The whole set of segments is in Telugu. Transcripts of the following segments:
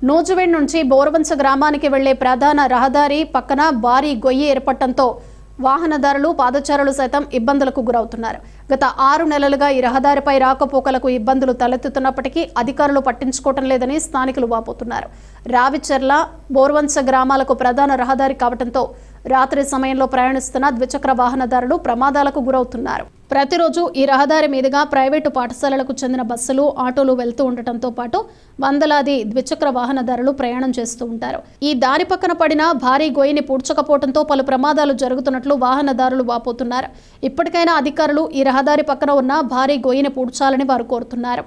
నూజివీడ్ నుంచి బోరవంచ గ్రామానికి వెళ్లే ప్రధాన రహదారి పక్కన భారీ గొయ్యి ఏర్పడటంతో వాహనదారులు పాదచారులు సైతం ఇబ్బందులకు గురవుతున్నారు. గత 6 నెలలుగా ఈ రహదారిపై రాకపోకలకు ఇబ్బందులు తలెత్తుతున్నప్పటికీ అధికారులు పట్టించుకోవటం లేదని స్థానికులు వాపోతున్నారు. రావిచెర్ల బోర్వంచ గ్రామాలకు ప్రధాన రహదారి కావడంతో రాత్రి సమయంలో ప్రయాణిస్తున్న ద్విచక్ర వాహనదారులు ప్రమాదాలకు గురవుతున్నారు. ప్రతిరోజు ఈ రహదారి మీదుగా ప్రైవేటు పాఠశాలలకు చెందిన బస్సులు, ఆటోలు వెళ్తూ ఉండటంతో పాటు వందలాది ద్విచక్ర వాహనదారులు ప్రయాణం చేస్తూ ఉంటారు. ఈ దారి పక్కన పడిన భారీ గొయ్యిని పూడ్చకపోవడంతో పలు ప్రమాదాలు జరుగుతున్నట్లు వాహనదారులు వాపోతున్నారు. ఇప్పటికైనా అధికారులు ఈ రహదారి పక్కన ఉన్న భారీ గొయ్యిని పూడ్చాలని వారు కోరుతున్నారు.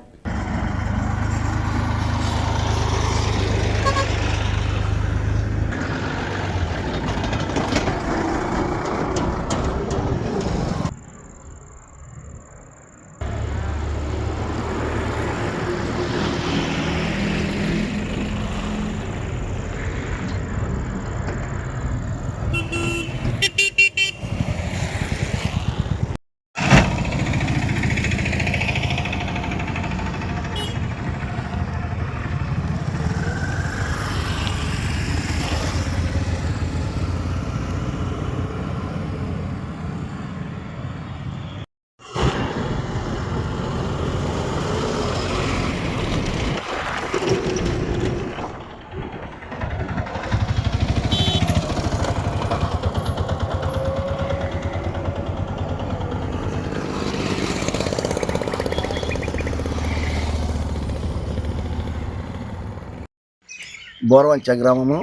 బోరవంచ గ్రామము.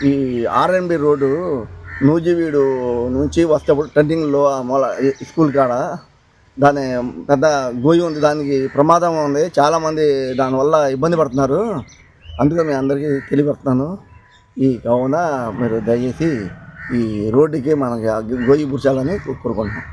ఈ ఆర్ఎన్బి రోడ్డు నూజివీడు నుంచి వస్తేప్పుడు టర్నింగ్లో మూల స్కూల్ కాడ దాని పెద్ద గోయి ఉంది, దానికి ప్రమాదం ఉంది. చాలామంది దానివల్ల ఇబ్బంది పడుతున్నారు. అందుకే మీ అందరికీ తెలియపడుతున్నాను. ఈ కావున మీరు దయచేసి ఈ రోడ్డుకి మనకి గోయి పూడ్చాలని కోరుకుంటున్నాం.